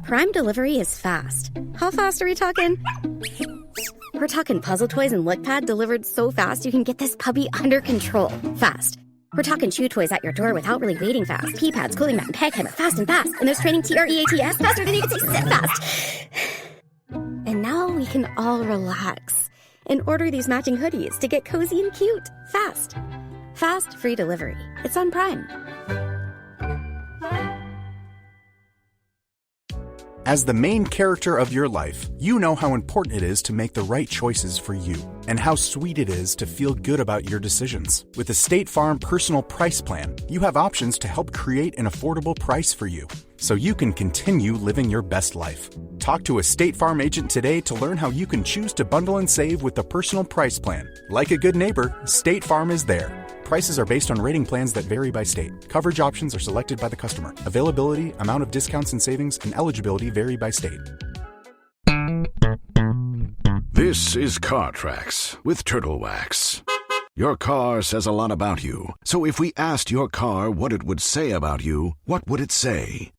Prime delivery is fast. How fast are we talking? We're talking puzzle toys and LickPad delivered so fast you can get this puppy under control fast. We're talking chew toys at your door without really waiting fast. Pee pads, cooling mat, and peg timer fast and fast. And there's training TREATS faster than you can say sit fast. And now we can all relax and order these matching hoodies to get cozy and cute fast. Fast, free delivery. It's on Prime. As the main character of your life, you know how important it is to make the right choices for you and how sweet it is to feel good about your decisions. With the State Farm Personal Price Plan, you have options to help create an affordable price for you so you can continue living your best life. Talk to a State Farm agent today to learn how you can choose to bundle and save with the Personal Price Plan. Like a good neighbor, State Farm is there. Prices are based on rating plans that vary by state. Coverage options are selected by the customer. Availability, amount of discounts and savings, and eligibility vary by state. This is Car Tracks with Turtle Wax. Your car says a lot about you. So if we asked your car what it would say about you, what would it say?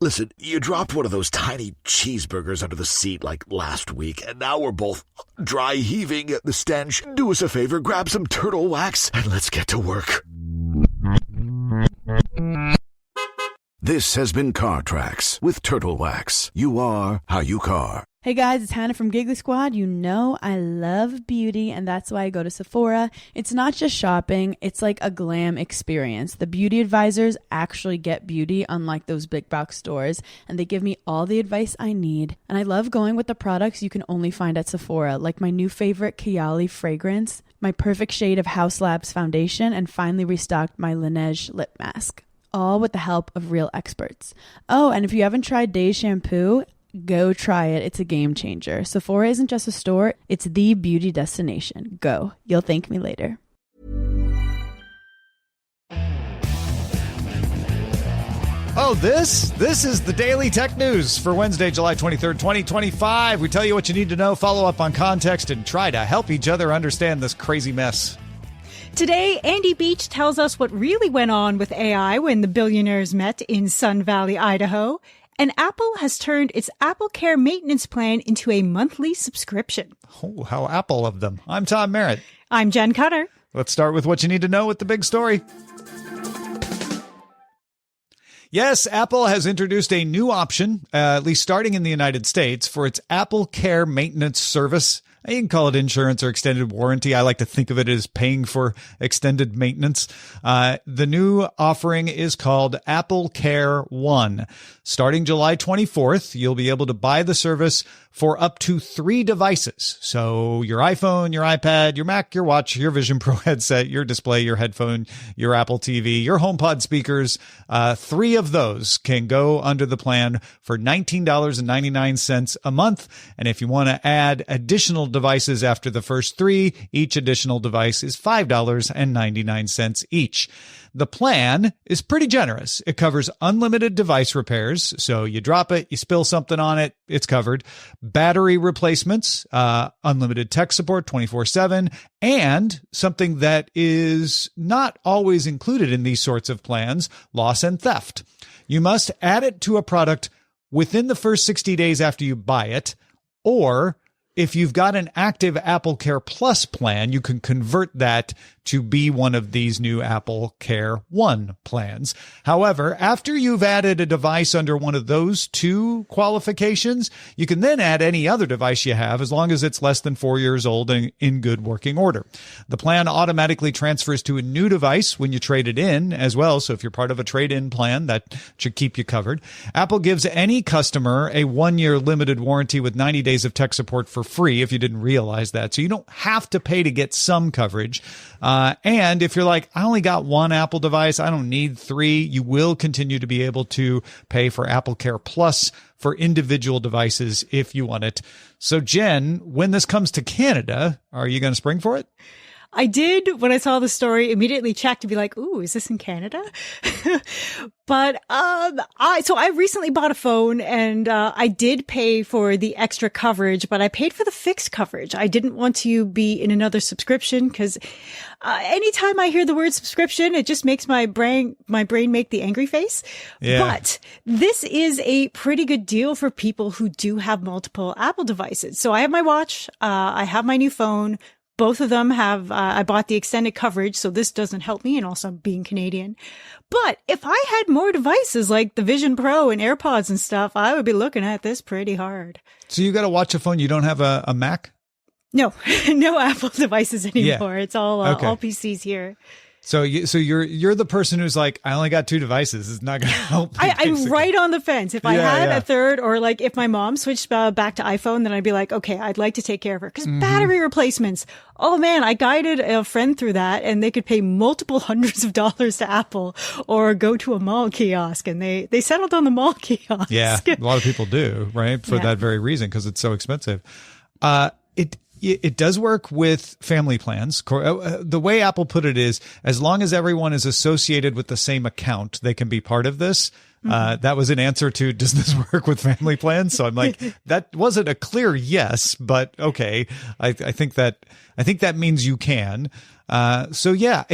Listen, you dropped one of those tiny cheeseburgers under the seat like last week, and now we're both dry heaving at the stench. Do us a favor, grab some turtle wax, and let's get to work. This has been Car Tracks with Turtle Wax. You are how you car. Hey guys, it's Hannah from Giggly Squad. You know I love beauty, and that's why I go to Sephora. It's not just shopping, it's like a glam experience. The beauty advisors actually get beauty, unlike those big box stores, and they give me all the advice I need. And I love going with the products you can only find at Sephora, like my new favorite Kayali fragrance, my perfect shade of House Labs foundation, and finally restocked my Laneige lip mask. All with the help of real experts. Oh, and if you haven't tried Days shampoo, go try it. It's a game changer. Sephora isn't just a store, it's the beauty destination. Go. You'll thank me later. Oh, this is the Daily Tech News for Wednesday, July 23rd, 2025. We tell you what you need to know, follow up on context, and try to help each other understand this crazy mess. Today, Andy Beach tells us what really went on with AI when the billionaires met in Sun Valley, Idaho. And Apple has turned its Apple Care maintenance plan into a monthly subscription. Oh, how Apple of them. I'm Tom Merritt. I'm Jenn Cutter. Let's start with what you need to know with the big story. Yes, Apple has introduced a new option, at least starting in the United States, for its Apple Care maintenance service. You can call it insurance or extended warranty. I like to think of it as paying for extended maintenance. The new offering is called Apple Care One. Starting July 24th, you'll be able to buy the service for up to 3 devices. So your iPhone, your iPad, your Mac, your watch, your Vision Pro headset, your display, your headphone, your Apple TV, your HomePod speakers. 3 of those can go under the plan for $19.99 a month. And if you want to add additional devices after the first 3, each additional device is $5.99 each. The plan is pretty generous. It covers unlimited device repairs. So you drop it, you spill something on it, it's covered. Battery replacements, unlimited tech support 24/7, and something that is not always included in these sorts of plans, loss and theft. You must add it to a product within the first 60 days after you buy it, or if you've got an active Apple Care Plus plan, you can convert that to be one of these new Apple Care One plans. However, after you've added a device under one of those 2 qualifications, you can then add any other device you have as long as it's less than 4 years old and in good working order. The plan automatically transfers to a new device when you trade it in as well. So if you're part of a trade-in plan, that should keep you covered. Apple gives any customer a 1-year limited warranty with 90 days of tech support for free, if you didn't realize that. So you don't have to pay to get some coverage. And if you're like, I only got 1 Apple device, I don't need 3, you will continue to be able to pay for Apple Care Plus for individual devices if you want it. So Jen, when this comes to Canada, are you going to spring for it? I did, when I saw the story, immediately check to be like, ooh, is this in Canada? But I recently bought a phone, and I did pay for the extra coverage, but I paid for the fixed coverage. I didn't want to be in another subscription because anytime I hear the word subscription, it just makes my brain make the angry face. Yeah. But this is a pretty good deal for people who do have multiple Apple devices. So I have my watch, I have my new phone. Both of them have, I bought the extended coverage, so this doesn't help me, and also being Canadian. But if I had more devices like the Vision Pro and AirPods and stuff, I would be looking at this pretty hard. So you got to watch a phone. You don't have a Mac? No, no Apple devices anymore. Yeah. It's all Okay. all PCs here. So you're the person who's like, I only got 2 devices. It's not going to help me. I'm basically. right on the fence. If I had a third, or like if my mom switched back to iPhone, then I'd be like, okay, I'd like to take care of her. Because battery replacements, oh man, I guided a friend through that, and they could pay multiple hundreds of dollars to Apple or go to a mall kiosk, and they settled on the mall kiosk. Yeah, a lot of people do, right? For that very reason, because it's so expensive. It does work with family plans. The way Apple put it is, as long as everyone is associated with the same account, they can be part of this. That was an answer to, does this work with family plans? So I'm like, that wasn't a clear yes, but okay. I think that means you can. So yeah,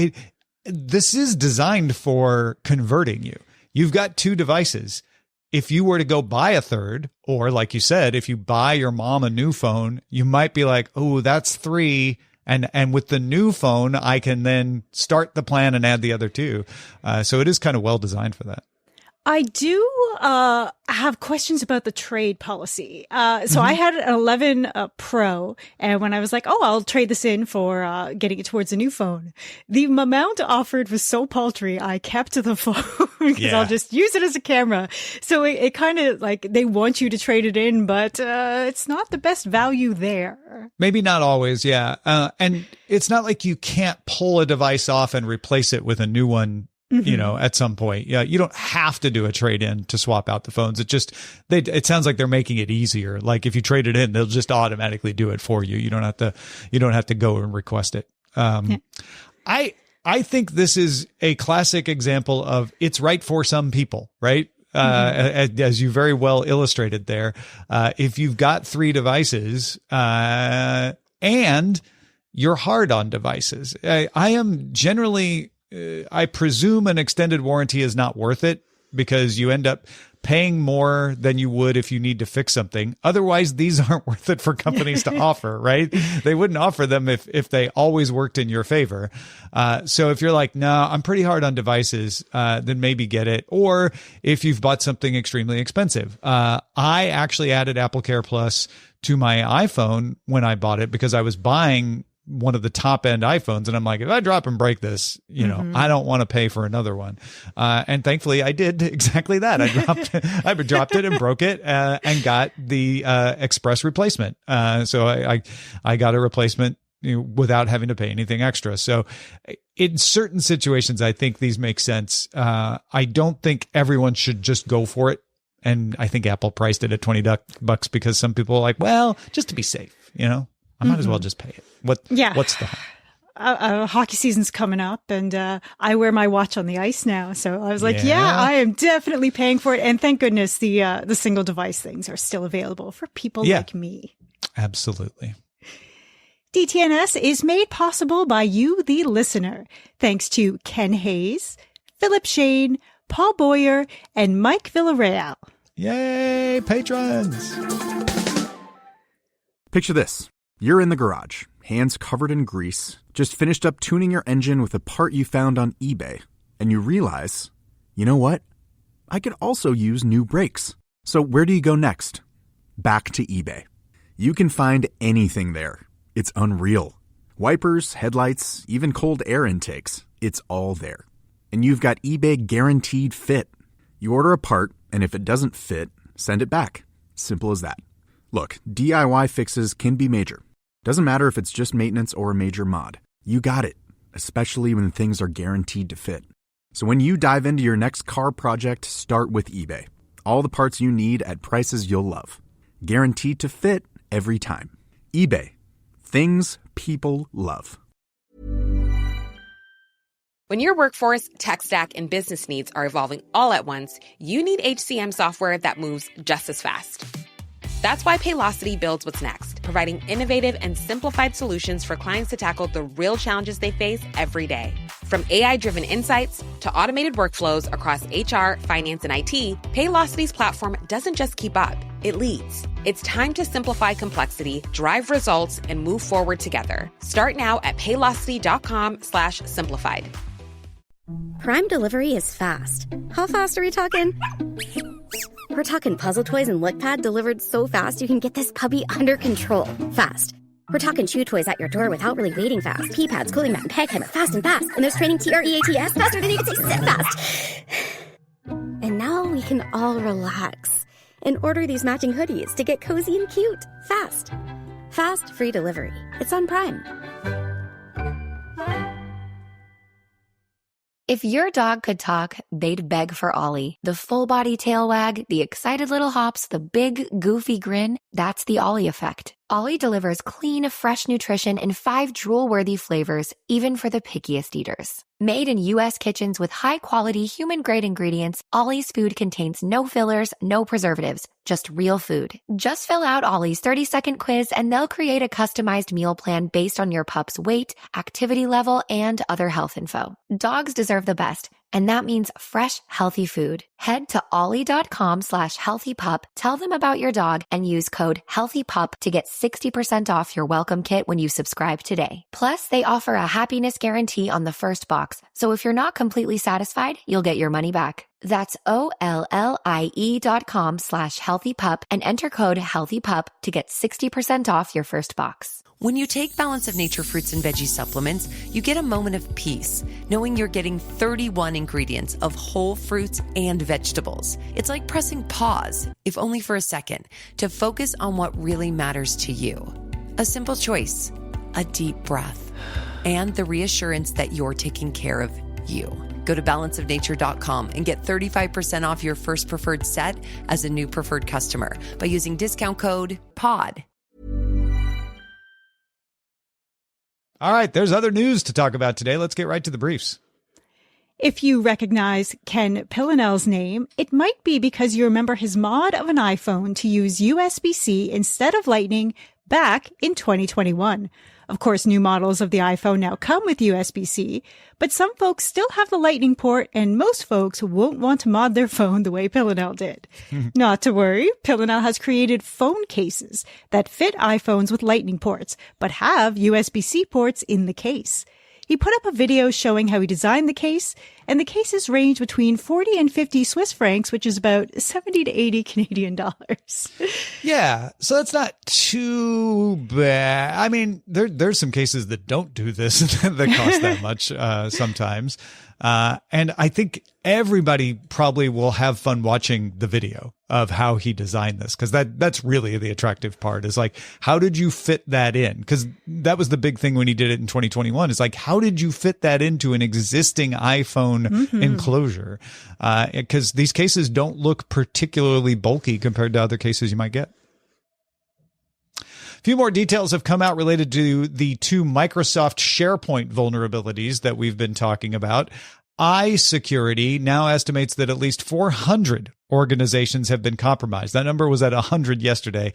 this is designed for converting you. You've got 2 devices. If you were to go buy a third, or like you said, if you buy your mom a new phone, you might be like, oh, that's 3. And with the new phone, I can then start the plan and add the other 2. So it is kind of well designed for that. I do have questions about the trade policy. So I had an 11 Pro, and when I was like, oh, I'll trade this in for getting it towards a new phone, the amount offered was so paltry, I kept the phone because I'll just use it as a camera. So it kind of like, they want you to trade it in, but it's not the best value there. Maybe not always, yeah. And it's not like you can't pull a device off and replace it with a new one, you know, at some point. Yeah, you don't have to do a trade-in to swap out the phones. It sounds like they're making it easier. Like if you trade it in, they'll just automatically do it for you. You don't have to go and request it. I think this is a classic example of it's right for some people, right? As you very well illustrated there. If you've got 3 devices, and you're hard on devices, I am generally, I presume an extended warranty is not worth it, because you end up paying more than you would if you need to fix something. Otherwise, these aren't worth it for companies to offer, right? They wouldn't offer them if they always worked in your favor. So if you're like, no, I'm pretty hard on devices, then maybe get it. Or if you've bought something extremely expensive. I actually added Apple Care Plus to my iPhone when I bought it, because I was buying one of the top end iPhones, and I'm like, if I drop and break this, you know, I don't want to pay for another one. And thankfully I did exactly that. I dropped it and broke it, and got the express replacement. So I got a replacement, you know, without having to pay anything extra. So in certain situations, I think these make sense. I don't think everyone should just go for it. And I think Apple priced it at $20 because some people are like, well, just to be safe, you know, I might as well just pay it. What's the harm? Hockey season's coming up, and I wear my watch on the ice now. So I was like, I am definitely paying for it. And thank goodness the single device things are still available for people like me. Absolutely. DTNS is made possible by you, the listener. Thanks to Ken Hayes, Philip Shane, Paul Boyer, and Mike Villarreal. Yay, patrons! Picture this. You're in the garage, hands covered in grease, just finished up tuning your engine with a part you found on eBay. And you realize, you know what? I could also use new brakes. So where do you go next? Back to eBay. You can find anything there. It's unreal. Wipers, headlights, even cold air intakes. It's all there. And you've got eBay Guaranteed Fit. You order a part, and if it doesn't fit, send it back. Simple as that. Look, DIY fixes can be major. Doesn't matter if it's just maintenance or a major mod. You got it, especially when things are guaranteed to fit. So when you dive into your next car project, start with eBay. All the parts you need at prices you'll love. Guaranteed to fit every time. eBay. Things people love. When your workforce, tech stack, and business needs are evolving all at once, you need HCM software that moves just as fast. That's why Paylocity builds what's next, providing innovative and simplified solutions for clients to tackle the real challenges they face every day. From AI-driven insights to automated workflows across HR, finance, and IT, Paylocity's platform doesn't just keep up, it leads. It's time to simplify complexity, drive results, and move forward together. Start now at paylocity.com/simplified. Prime delivery is fast. How fast are we talking? We're talking puzzle toys and lickpad delivered so fast you can get this puppy under control fast. We're talking chew toys at your door without really waiting fast. Pee pads, cooling mat, and peg hammer fast and fast. And there's training TREATS faster than you can say sit fast. And now we can all relax and order these matching hoodies to get cozy and cute fast. Fast free delivery. It's on Prime. If your dog could talk, they'd beg for Ollie. The full-body tail wag, the excited little hops, the big, goofy grin, that's the Ollie effect. Ollie delivers clean, fresh nutrition in 5 drool-worthy flavors, even for the pickiest eaters. Made in U.S. kitchens with high-quality, human-grade ingredients, Ollie's food contains no fillers, no preservatives, just real food. Just fill out Ollie's 30-second quiz and they'll create a customized meal plan based on your pup's weight, activity level, and other health info. Dogs deserve the best, and that means fresh, healthy food. Head to ollie.com/healthypup, tell them about your dog, and use code HEALTHYPUP to get 60% off your welcome kit when you subscribe today. Plus, they offer a happiness guarantee on the first box, so if you're not completely satisfied, you'll get your money back. That's OLLIE.com/healthypup and enter code HEALTHYPUP to get 60% off your first box. When you take Balance of Nature fruits and veggie supplements, you get a moment of peace, knowing you're getting 31 ingredients of whole fruits and vegetables. It's like pressing pause, if only for a second, to focus on what really matters to you. A simple choice, a deep breath, and the reassurance that you're taking care of you. Go to balanceofnature.com and get 35% off your first preferred set as a new preferred customer by using discount code POD. All right, there's other news to talk about today. Let's get right to the briefs. If you recognize Ken Pillinell's name, it might be because you remember his mod of an iPhone to use USB-C instead of Lightning back in 2021. Of course, new models of the iPhone now come with USB-C, but some folks still have the Lightning port, and most folks won't want to mod their phone the way Pillinell did. Not to worry, Pillinell has created phone cases that fit iPhones with Lightning ports, but have USB-C ports in the case. He put up a video showing how he designed the case, and the cases range between 40 and 50 Swiss francs, which is about 70 to 80 Canadian dollars. Yeah, so that's not too bad. I mean, there's some cases that don't do this that cost that much sometimes. And I think everybody probably will have fun watching the video of how he designed this, because that's really the attractive part, is like, how did you fit that in? Because that was the big thing when he did it in 2021. It's like, how did you fit that into an existing iPhone enclosure? Because these cases don't look particularly bulky compared to other cases you might get. A few more details have come out related to the 2 Microsoft SharePoint vulnerabilities that we've been talking about. iSecurity now estimates that at least 400 organizations have been compromised. That number was at 100 yesterday.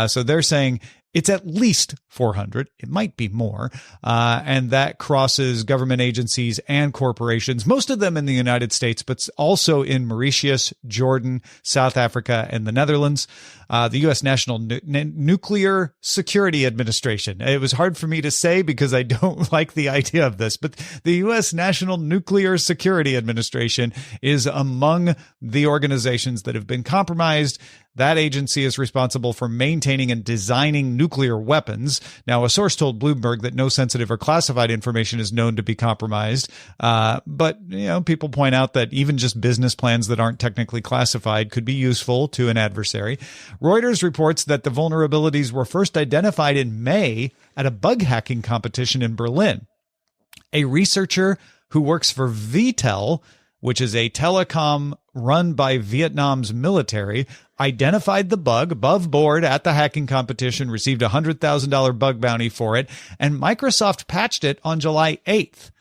So they're saying it's at least 400. It might be more. And that crosses government agencies and corporations, most of them in the United States, but also in Mauritius, Jordan, South Africa, and the Netherlands. The U.S. National Nuclear Security Administration. It was hard for me to say because I don't like the idea of this, but the U.S. National Nuclear Security Administration is among the organizations that have been compromised. That agency is responsible for maintaining and designing nuclear weapons. Now, a source told Bloomberg that no sensitive or classified information is known to be compromised. But, people point out that even just business plans that aren't technically classified could be useful to an adversary. Reuters reports that the vulnerabilities were first identified in May at a bug hacking competition in Berlin. A researcher who works for VTEL, which is a telecom run by Vietnam's military, identified the bug above board at the hacking competition, received a $100,000 bug bounty for it, and Microsoft patched it on July 8th.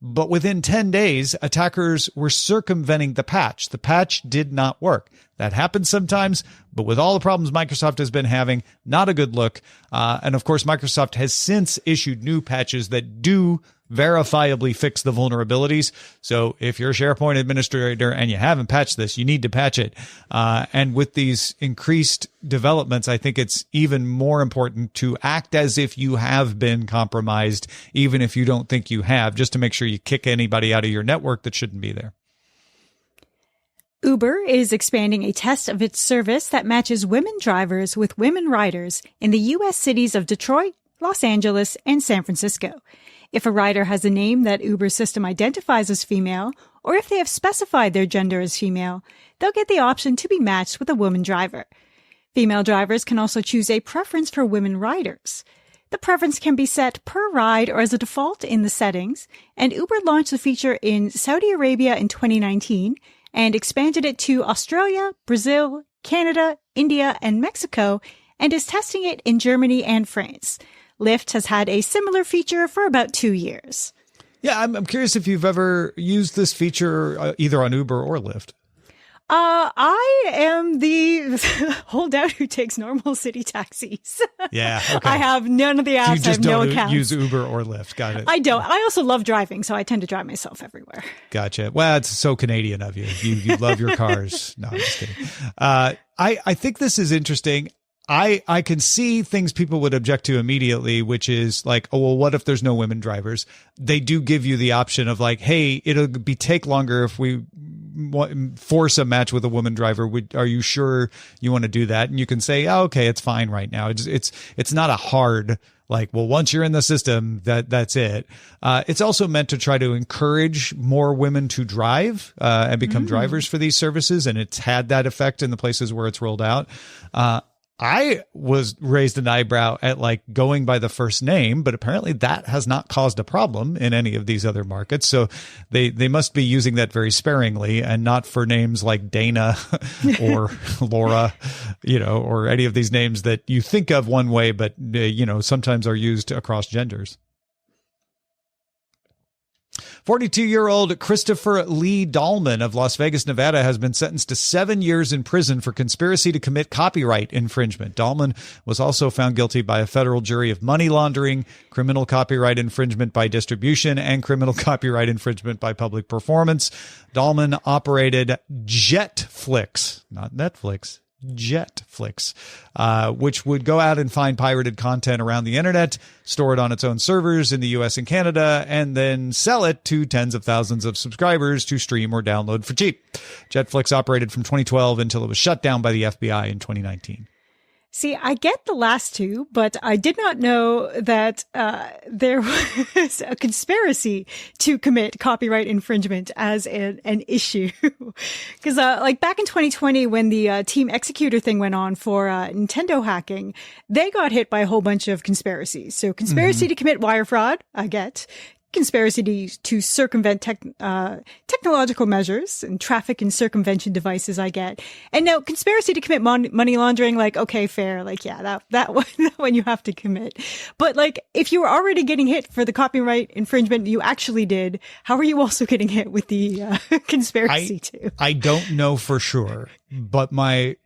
But within 10 days, attackers were circumventing the patch. The patch did not work. That happens sometimes, but with all the problems Microsoft has been having, not a good look. And of course, Microsoft has since issued new patches that do verifiably fix the vulnerabilities. So if you're a SharePoint administrator and you haven't patched this, you need to patch it. And with these increased developments, I think it's even more important to act as if you have been compromised, even if you don't think you have, just to make sure you kick anybody out of your network that shouldn't be there. Uber is expanding a test of its service that matches women drivers with women riders in the U.S. cities of Detroit, Los Angeles, and San Francisco. If a rider has a name that Uber's system identifies as female, or if they have specified their gender as female, they'll get the option to be matched with a woman driver. Female drivers can also choose a preference for women riders. The preference can be set per ride or as a default in the settings, and Uber launched the feature in Saudi Arabia in 2019 and expanded it to Australia, Brazil, Canada, India, and Mexico, and is testing it in Germany and France. Lyft has had a similar feature for about 2 years. Yeah, I'm curious if you've ever used this feature either on Uber or Lyft. I am the holdout who takes normal city taxis. Yeah, okay. I have none of the apps. So you just I have no don't accounts. use Uber or Lyft. Got it. I don't. I also love driving, so I tend to drive myself everywhere. Gotcha. Well, it's so Canadian of you. You love your cars. No, I'm just kidding. I think this is interesting. I can see things people would object to immediately, which is like, oh, well, what if there's no women drivers? They do give you the option of like, hey, it'll take longer if we force a match with a woman driver. Are you sure you want to do that? And you can say, oh, okay, it's fine right now. It's not a hard, like, well, once you're in the system, that's it. It's also meant to try to encourage more women to drive and become drivers for these services. And it's had that effect in the places where it's rolled out. I was raised an eyebrow at like going by the first name, but apparently that has not caused a problem in any of these other markets. So they must be using that very sparingly and not for names like Dana or Laura, or any of these names that you think of one way, but sometimes are used across genders. 42-year-old Christopher Lee Dahlman of Las Vegas, Nevada, has been sentenced to 7 years in prison for conspiracy to commit copyright infringement. Dahlman was also found guilty by a federal jury of money laundering, criminal copyright infringement by distribution, and criminal copyright infringement by public performance. Dahlman operated Jetflix, not Netflix. Jetflix, which would go out and find pirated content around the internet, store it on its own servers in the US and Canada, and then sell it to tens of thousands of subscribers to stream or download for cheap. Jetflix operated from 2012 until it was shut down by the FBI in 2019. See, I get the last two, but I did not know that there was a conspiracy to commit copyright infringement as an issue. Because back in 2020, when the Team Executor thing went on for Nintendo hacking, they got hit by a whole bunch of conspiracies. So conspiracy to commit wire fraud, I get. Conspiracy to circumvent technological measures and traffic and circumvention devices, I get. And now conspiracy to commit money laundering, like, okay, fair. Like, yeah, that one you have to commit. But like, if you were already getting hit for the copyright infringement you actually did, how are you also getting hit with the conspiracy too? I don't know for sure, but my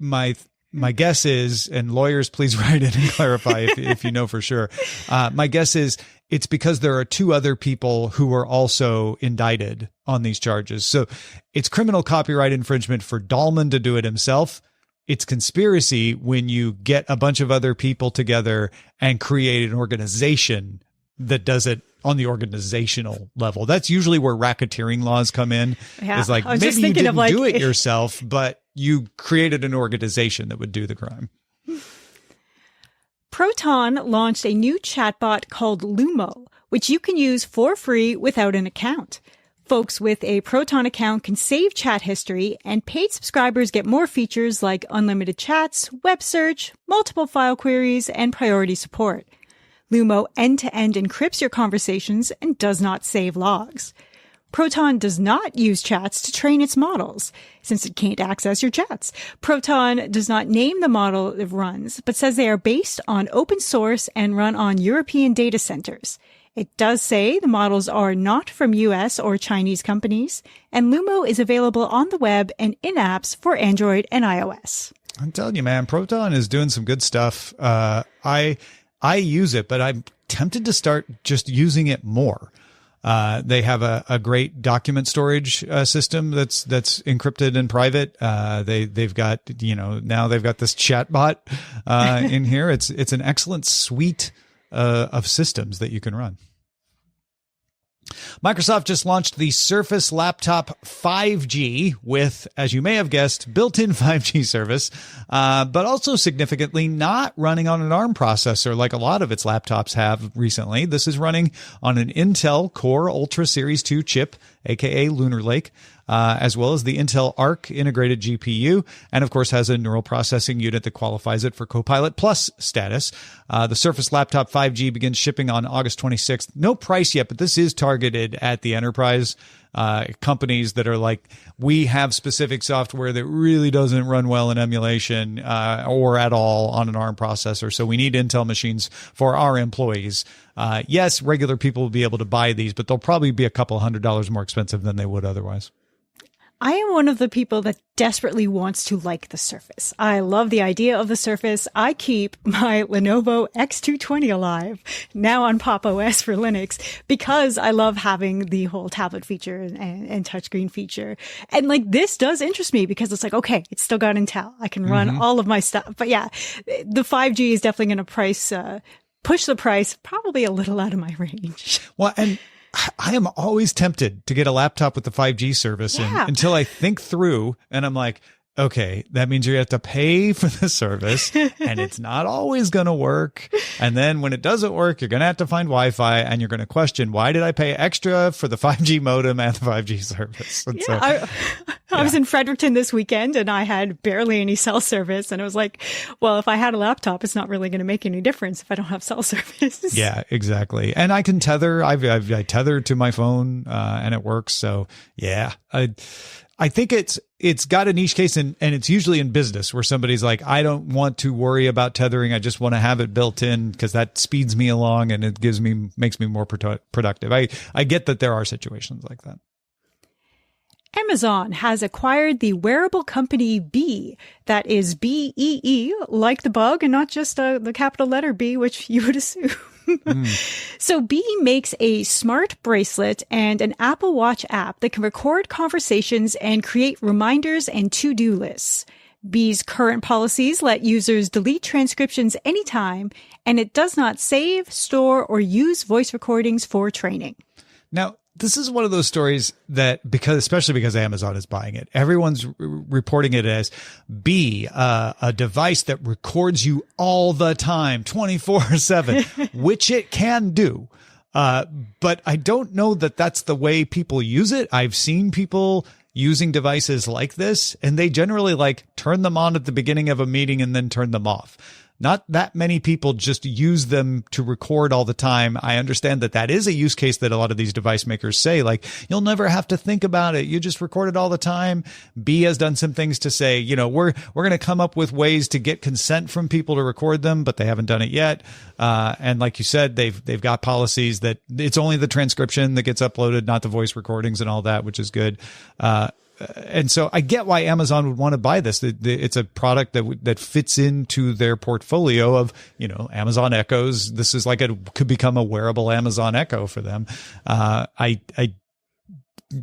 guess is, and lawyers, please write in and clarify if you know for sure. My guess is it's because there are two other people who were also indicted on these charges. So it's criminal copyright infringement for Dahlman to do it himself. It's conspiracy when you get a bunch of other people together and create an organization that does it on the organizational level. That's usually where racketeering laws come in. Yeah, is like, maybe you didn't do it yourself, but you created an organization that would do the crime. Proton launched a new chatbot called Lumo, which you can use for free without an account. Folks with a Proton account can save chat history, and paid subscribers get more features like unlimited chats, web search, multiple file queries, and priority support. Lumo end-to-end encrypts your conversations and does not save logs. Proton does not use chats to train its models, since it can't access your chats. Proton does not name the model it runs, but says they are based on open source and run on European data centers. It does say the models are not from US or Chinese companies, and Lumo is available on the web and in apps for Android and iOS. I'm telling you, man, Proton is doing some good stuff. I use it, but I'm tempted to start just using it more. They have a great document storage system that's encrypted and private. They've got, now they've got this chatbot in here. It's an excellent suite of systems that you can run. Microsoft just launched the Surface Laptop 5G with, as you may have guessed, built-in 5G service, but also significantly not running on an ARM processor like a lot of its laptops have recently. This is running on an Intel Core Ultra Series 2 chip, aka Lunar Lake, as well as the Intel Arc integrated GPU, and of course has a neural processing unit that qualifies it for Copilot Plus status. The Surface Laptop 5G begins shipping on August 26th. No price yet, but this is targeted at the enterprise companies that are like, we have specific software that really doesn't run well in emulation or at all on an ARM processor, so we need Intel machines for our employees. Yes, regular people will be able to buy these, but they'll probably be a couple $100 more expensive than they would otherwise. I am one of the people that desperately wants to like the Surface. I love the idea of the Surface. I keep my Lenovo X220 alive, now on Pop! OS for Linux, because I love having the whole tablet feature and touchscreen feature. And like, this does interest me because it's like, okay, it's still got Intel. I can run all of my stuff. But yeah, the 5G is definitely going to push the price probably a little out of my range. Well, and I am always tempted to get a laptop with the 5G service until I think through and I'm like, okay, that means you have to pay for the service and it's not always going to work. And then when it doesn't work, you're going to have to find Wi-Fi and you're going to question, why did I pay extra for the 5G modem and the 5G service? And I was in Fredericton this weekend and I had barely any cell service. And I was like, well, if I had a laptop, it's not really going to make any difference if I don't have cell service. Yeah, exactly. And I can tether. I tether to my phone and it works. So yeah, I think it's got a niche case and it's usually in business where somebody's like, I don't want to worry about tethering. I just want to have it built in because that speeds me along and it makes me more productive. I get that there are situations like that. Amazon has acquired the wearable company Bee. That is BEE, like the bug, and not just the capital letter B, which you would assume. So Bee makes a smart bracelet and an Apple Watch app that can record conversations and create reminders and to-do lists. Bee's current policies let users delete transcriptions anytime, and it does not save, store, or use voice recordings for training. Now, this is one of those stories that, especially because Amazon is buying it, everyone's reporting it as a device that records you all the time, 24/7, which it can do. But I don't know that that's the way people use it. I've seen people using devices like this, and they generally like turn them on at the beginning of a meeting and then turn them off. Not that many people just use them to record all the time. I understand that is a use case that a lot of these device makers say, like, you'll never have to think about it. You just record it all the time. B has done some things to say, we're going to come up with ways to get consent from people to record them, but they haven't done it yet. And like you said, they've got policies that it's only the transcription that gets uploaded, not the voice recordings and all that, which is good. And so I get why Amazon would want to buy this. It's a product that fits into their portfolio of, Amazon Echoes. This is could become a wearable Amazon Echo for them. I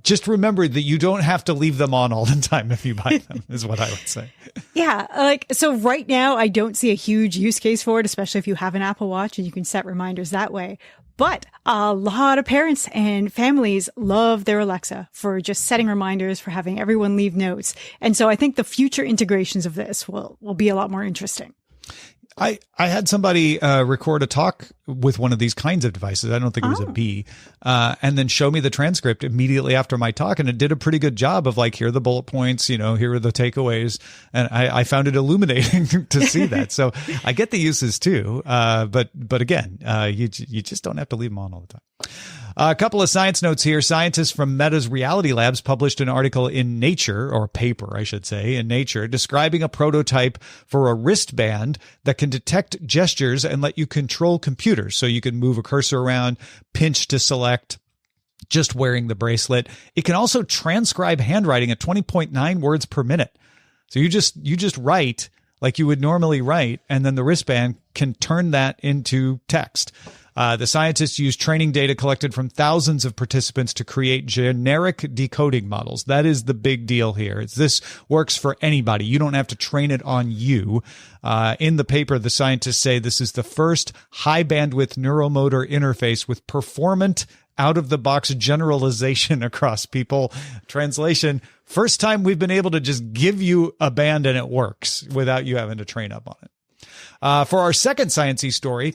just remember that you don't have to leave them on all the time if you buy them, is what I would say. Yeah. So right now I don't see a huge use case for it, especially if you have an Apple Watch and you can set reminders that way. But a lot of parents and families love their Alexa for just setting reminders, for having everyone leave notes. And so I think the future integrations of this will be a lot more interesting. I had somebody record a talk with one of these kinds of devices. I don't think it was a Bee, and then show me the transcript immediately after my talk. And it did a pretty good job of like, here are the bullet points, here are the takeaways. And I found it illuminating to see that. So I get the uses too. But again, you just don't have to leave them on all the time. A couple of science notes here. Scientists from Meta's Reality Labs published an article in Nature, or a paper, I should say, in Nature, describing a prototype for a wristband that can detect gestures and let you control computers. So you can move a cursor around, pinch to select, just wearing the bracelet. It can also transcribe handwriting at 20.9 words per minute. So you just write like you would normally write, and then the wristband can turn that into text. The scientists used training data collected from thousands of participants to create generic decoding models. That is the big deal here. This works for anybody. You don't have to train it on you. In the paper, the scientists say this is the first high bandwidth neuromotor interface with performant out-of-the-box generalization across people. Translation, first time we've been able to just give you a band and it works without you having to train up on it. For our second sciencey story,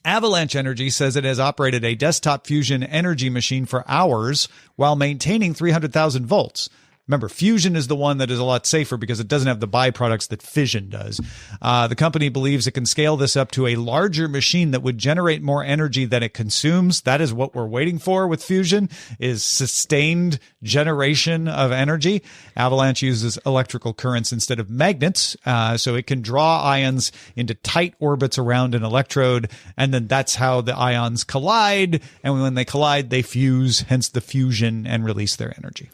Avalanche Energy says it has operated a desktop fusion energy machine for hours while maintaining 300,000 volts. Remember, fusion is the one that is a lot safer because it doesn't have the byproducts that fission does. The company believes it can scale this up to a larger machine that would generate more energy than it consumes. That is what we're waiting for with fusion, is sustained generation of energy. Avalanche uses electrical currents instead of magnets, so it can draw ions into tight orbits around an electrode, and then that's how the ions collide. And when they collide, they fuse, hence the fusion, and release their energy.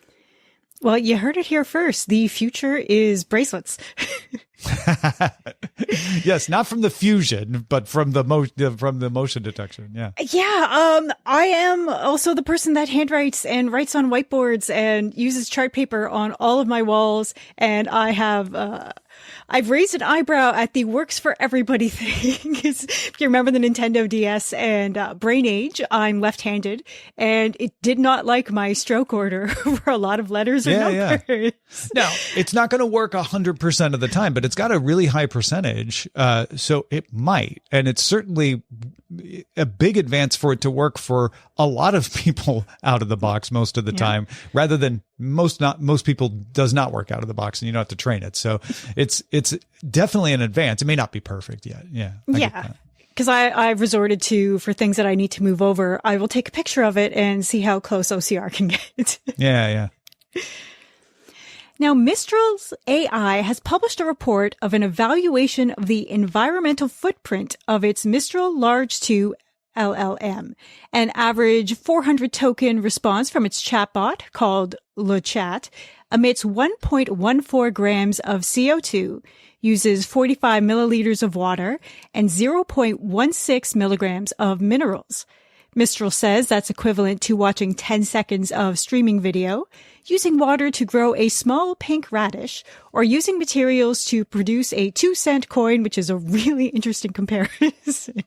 Well, you heard it here first. The future is bracelets. Yes, not from the fusion, but from the motion detection. Yeah. Yeah. I am also the person that handwrites and writes on whiteboards and uses chart paper on all of my walls. And I have, I've raised an eyebrow at the works for everybody thing. If you remember the Nintendo DS and Brain Age, I'm left-handed, and it did not like my stroke order for a lot of letters or numbers. Yeah. Now, it's not going to work 100% of the time, but it's got a really high percentage, so it might. And it's certainly a big advance for it to work for a lot of people out of the box most of the time, rather than most people does not work out of the box and you don't have to train it. So it's definitely an advance. It may not be perfect yet. Yeah. Because I've resorted to, for things that I need to move over, I will take a picture of it and see how close OCR can get. Yeah. Now, Mistral AI has published a report of an evaluation of the environmental footprint of its Mistral Large 2 LLM. An average 400 token response from its chatbot called LeChat emits 1.14 grams of CO2, uses 45 milliliters of water, and 0.16 milligrams of minerals. Mistral says that's equivalent to watching 10 seconds of streaming video, using water to grow a small pink radish, or using materials to produce a 2-cent coin, which is a really interesting comparison.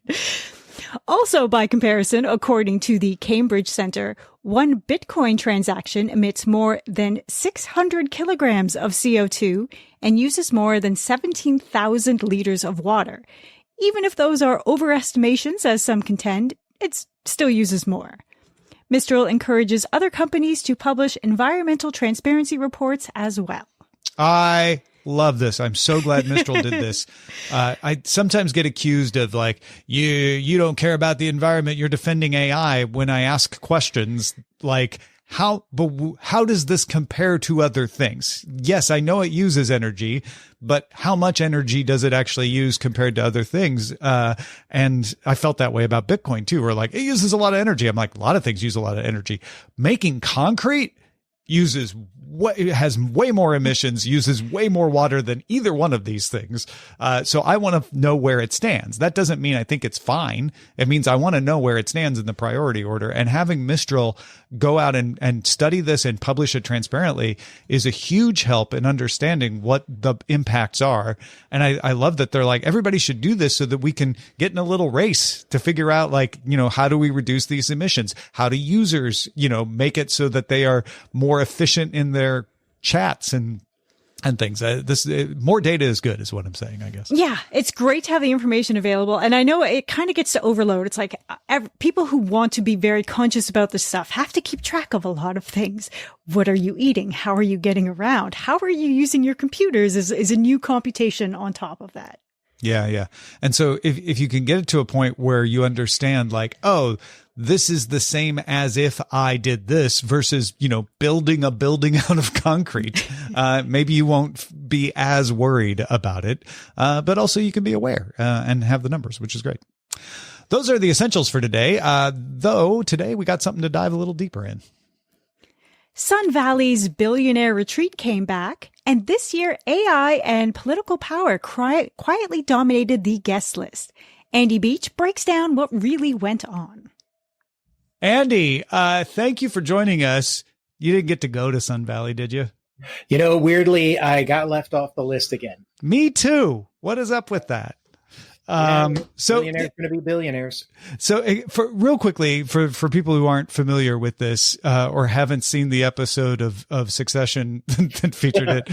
Also, by comparison, according to the Cambridge Center, one Bitcoin transaction emits more than 600 kilograms of CO2 and uses more than 17,000 liters of water. Even if those are overestimations, as some contend, it still uses more. Mistral encourages other companies to publish environmental transparency reports as well. I love this. I'm so glad Mistral did this. I sometimes get accused of like, you don't care about the environment, you're defending AI, when I ask questions like, how does this compare to other things? Yes, I know it uses energy, but how much energy does it actually use compared to other things? And I felt that way about Bitcoin too. We're like, it uses a lot of energy. I'm like, a lot of things use a lot of energy. Making concrete has way more emissions, uses way more water than either one of these things. So I want to know where it stands. That doesn't mean I think it's fine. It means I want to know where it stands in the priority order. And having Mistral go out and study this and publish it transparently is a huge help in understanding what the impacts are. And I love that they're like, everybody should do this so that we can get in a little race to figure out, like, how do we reduce these emissions? How do users, make it so that they are more efficient in their chats and things. More data is good, is what I'm saying, I guess. Yeah, it's great to have the information available. And I know it kind of gets to overload. It's like people who want to be very conscious about this stuff have to keep track of a lot of things. What are you eating? How are you getting around? How are you using your computers is a new computation on top of that. Yeah. And so if you can get it to a point where you understand, like, oh, this is the same as if I did this versus, building a building out of concrete. Maybe you won't be as worried about it. But also you can be aware, and have the numbers, which is great. Those are the essentials for today. Though today we got something to dive a little deeper in. Sun Valley's billionaire retreat came back, and this year AI and political power quietly dominated the guest list. Andy Beach breaks down what really went on. Andy, thank you for joining us. You didn't get to go to Sun Valley, did you? Weirdly, I got left off the list again. Me too. What is up with that? So billionaires going to be billionaires. So real quickly, for people who aren't familiar with this, or haven't seen the episode of Succession that featured it,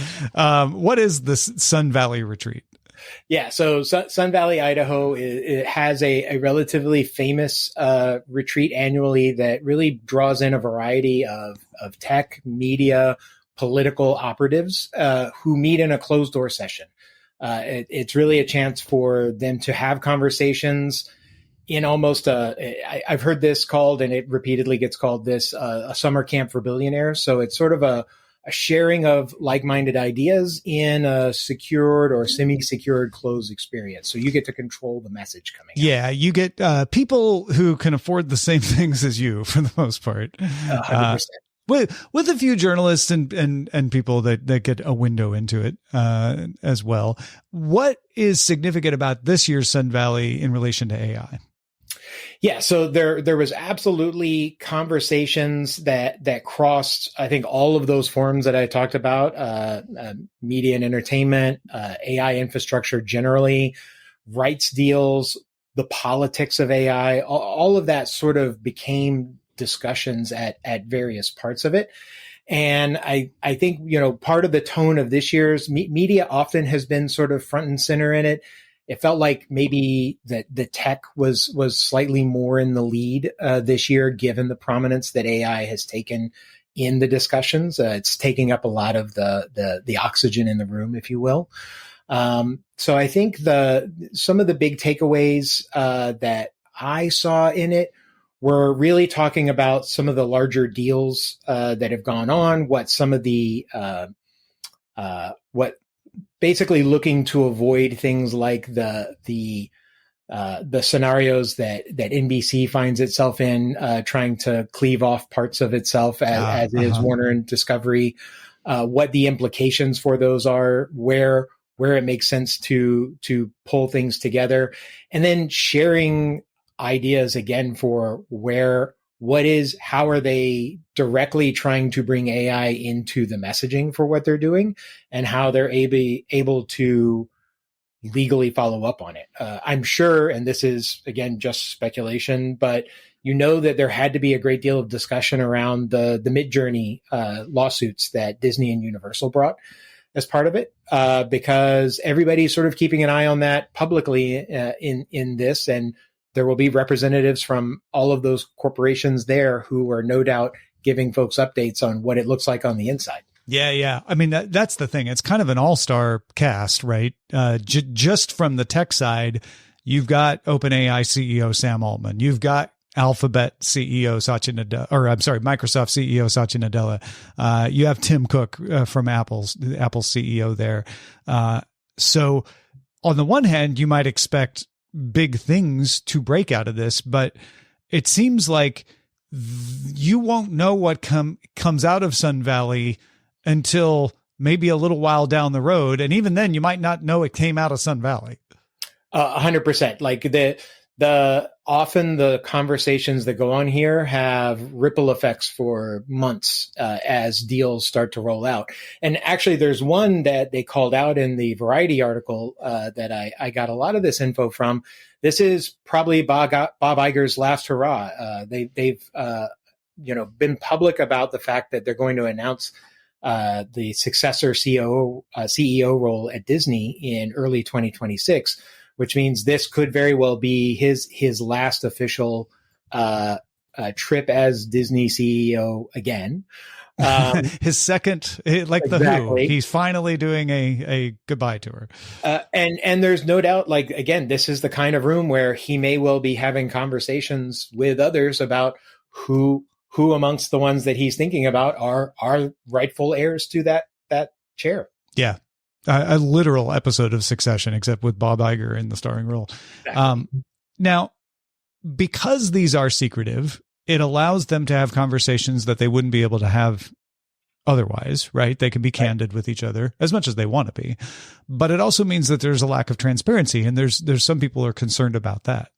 what is the Sun Valley retreat? Yeah. So Sun Valley, Idaho, it has a relatively famous, retreat annually that really draws in a variety of tech, media, political operatives, who meet in a closed door session. It's really a chance for them to have conversations in almost I've heard this called, and it repeatedly gets called this, a summer camp for billionaires. So it's sort of a sharing of like-minded ideas in a secured or semi-secured closed experience. So you get to control the message coming out. Yeah, you get people who can afford the same things as you for the most part. 100%. With a few journalists and people that get a window into it as well. What is significant about this year's Sun Valley in relation to AI? Yeah, so there was absolutely conversations that crossed, I think, all of those forums that I talked about, media and entertainment, AI infrastructure generally, rights deals, the politics of AI, all of that sort of became discussions at various parts of it. And I think, part of the tone of this year's media often has been sort of front and center in it. It felt like maybe that the tech was slightly more in the lead this year, given the prominence that AI has taken in the discussions. It's taking up a lot of the oxygen in the room, if you will. So I think some of the big takeaways that I saw in it were really talking about some of the larger deals that have gone on, what some of the what basically looking to avoid things like the scenarios that NBC finds itself in, trying to cleave off parts of itself as is Warner and Discovery, what the implications for those are, where it makes sense to pull things together, and then sharing ideas again for how are they directly trying to bring AI into the messaging for what they're doing, and how they're able to legally follow up on it. I'm sure, and this is again just speculation, but that there had to be a great deal of discussion around the Midjourney lawsuits that Disney and Universal brought as part of it, because everybody's sort of keeping an eye on that publicly in this, and there will be representatives from all of those corporations there who are no doubt giving folks updates on what it looks like on the inside. Yeah. I mean, that's the thing. It's kind of an all-star cast, right? Just from the tech side, you've got OpenAI CEO Sam Altman. You've got Alphabet CEO Satya Nadella, Microsoft CEO Satya Nadella. You have Tim Cook from Apple's CEO there. So on the one hand, you might expect big things to break out of this, but it seems like you won't know what comes out of Sun Valley until maybe a little while down the road. And even then you might not know it came out of Sun Valley. 100%. Like often the conversations that go on here have ripple effects for months as deals start to roll out. And actually, there's one that they called out in the Variety article that I got a lot of this info from. This is probably Bob Iger's last hurrah. They've been public about the fact that they're going to announce the successor CEO role at Disney in early 2026. Which means this could very well be his last official trip as Disney CEO again. His second, like the Who, he's finally doing a goodbye tour. And there's no doubt, like, again, this is the kind of room where he may well be having conversations with others about who amongst the ones that he's thinking about are rightful heirs to that chair. Yeah. A literal episode of Succession, except with Bob Iger in the starring role. Exactly. Now, because these are secretive, it allows them to have conversations that they wouldn't be able to have otherwise, right? They can be candid with each other as much as they want to be, but it also means that there's a lack of transparency, and there's some people are concerned about that.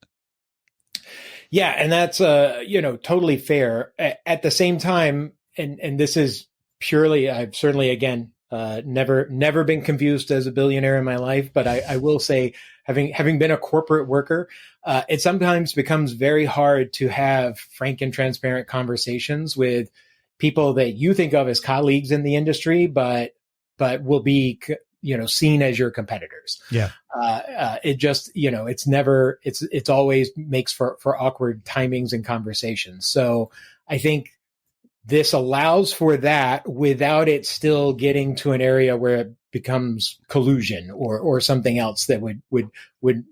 Yeah, and that's totally fair. At the same time, and this is purely, I've certainly again never been confused as a billionaire in my life, but I will say, having been a corporate worker, it sometimes becomes very hard to have frank and transparent conversations with people that you think of as colleagues in the industry, but will be seen as your competitors. Yeah. It just, it's always makes for awkward timings and conversations. So I think this allows for that without it still getting to an area where it becomes collusion or something else that would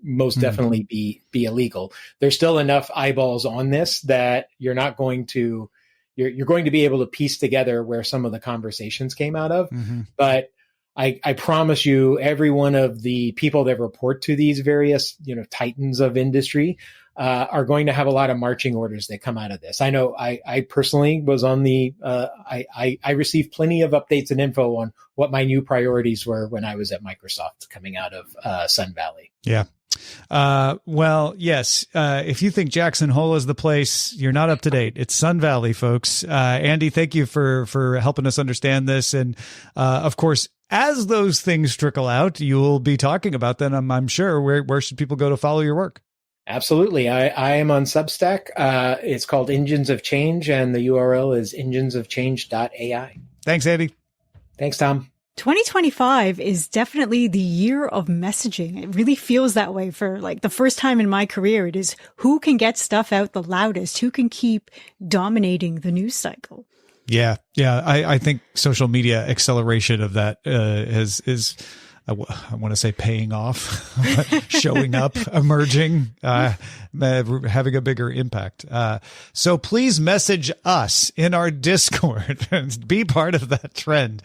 most definitely be illegal. There's still enough eyeballs on this that you're going to be able to piece together where some of the conversations came out of. Mm-hmm. But I promise you, every one of the people that report to these various, titans of industry are going to have a lot of marching orders that come out of this. I know I personally was on I received plenty of updates and info on what my new priorities were when I was at Microsoft coming out of Sun Valley. Yeah. Well, yes. If you think Jackson Hole is the place, you're not up to date. It's Sun Valley, folks. Andy, thank you for helping us understand this. And, of course, as those things trickle out, you will be talking about them, I'm sure. Where should people go to follow your work? Absolutely. I am on Substack. It's called Engines of Change, and the URL is enginesofchange.ai. Thanks, Andy. Thanks, Tom. 2025 is definitely the year of messaging. It really feels that way for the first time in my career. It is who can get stuff out the loudest, who can keep dominating the news cycle. Yeah. I think social media acceleration of that is I want to say paying off, showing up, emerging, having a bigger impact. So please message us in our Discord and be part of that trend.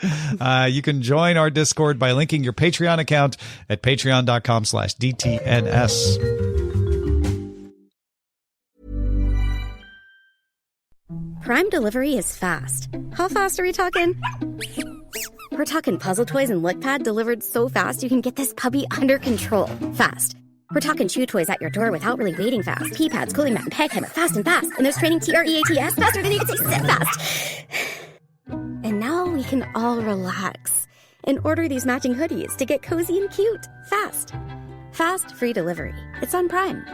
You can join our Discord by linking your Patreon account at patreon.com/DTNS. Prime delivery is fast. How fast are we talking? We're talking puzzle toys and LookPad delivered so fast you can get this puppy under control fast. We're talking chew toys at your door without really waiting fast. Pee pads, cooling mat, and peg hammer fast and fast. And there's training TREATS faster than you can say sit fast. And now we can all relax and order these matching hoodies to get cozy and cute fast. Fast, free delivery. It's on Prime.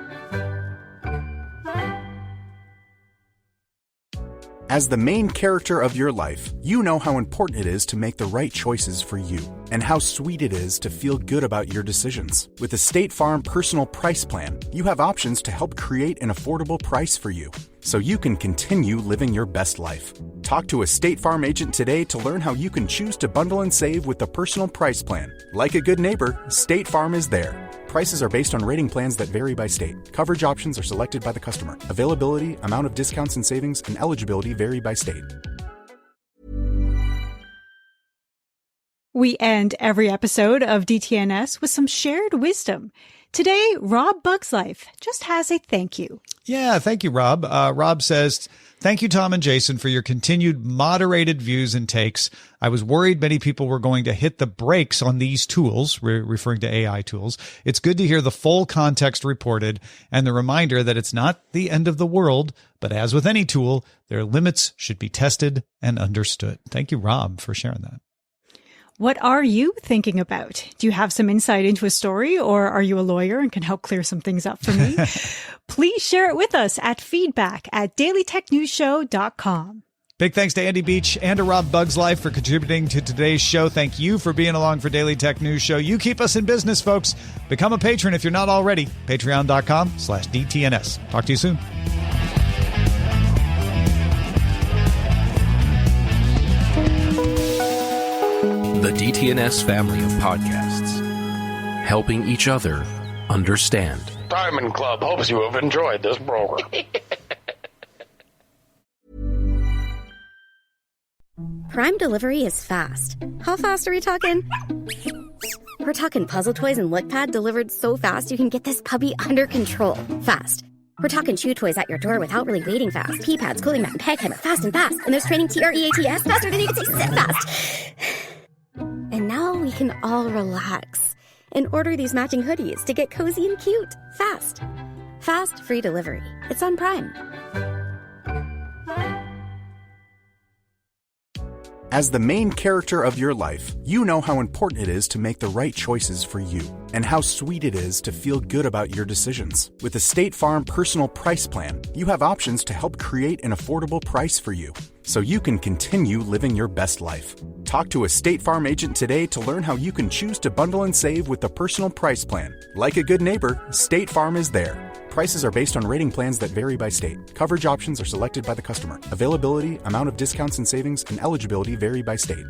As the main character of your life, you know how important it is to make the right choices for you and how sweet it is to feel good about your decisions. With the State Farm Personal Price Plan, you have options to help create an affordable price for you so you can continue living your best life. Talk to a State Farm agent today to learn how you can choose to bundle and save with the Personal Price Plan. Like a good neighbor, State Farm is there. Prices are based on rating plans that vary by state. Coverage options are selected by the customer. Availability, amount of discounts and savings, and eligibility vary by state. We end every episode of DTNS with some shared wisdom. Today, Rob Bugslife just has a thank you. Yeah, thank you, Rob. Rob says, thank you, Tom and Jason, for your continued moderated views and takes. I was worried many people were going to hit the brakes on these tools, referring to AI tools. It's good to hear the full context reported and the reminder that it's not the end of the world, but as with any tool, their limits should be tested and understood. Thank you, Rob, for sharing that. What are you thinking about? Do you have some insight into a story, or are you a lawyer and can help clear some things up for me? Please share it with us at feedback@dailytechnewsshow.com. Big thanks to Andy Beach and to Rob Bugslife for contributing to today's show. Thank you for being along for Daily Tech News Show. You keep us in business, folks. Become a patron if you're not already. Patreon.com/DTNS. Talk to you soon. DTNS family of podcasts, helping each other understand. Diamond Club hopes you have enjoyed this program. Prime delivery is fast. How fast are we talking? We're talking puzzle toys and lickpad delivered so fast you can get this puppy under control fast. We're talking chew toys at your door without really waiting fast. Pee pads, cooling mat, and peg hammer fast and fast. And there's training TREATS faster than you can say sit fast. And now we can all relax and order these matching hoodies to get cozy and cute fast. Fast, free delivery. It's on Prime. As the main character of your life, you know how important it is to make the right choices for you and how sweet it is to feel good about your decisions. With the State Farm Personal Price Plan, you have options to help create an affordable price for you so you can continue living your best life. Talk to a State Farm agent today to learn how you can choose to bundle and save with the Personal Price Plan. Like a good neighbor, State Farm is there. Prices are based on rating plans that vary by state. Coverage options are selected by the customer. Availability, amount of discounts and savings, and eligibility vary by state.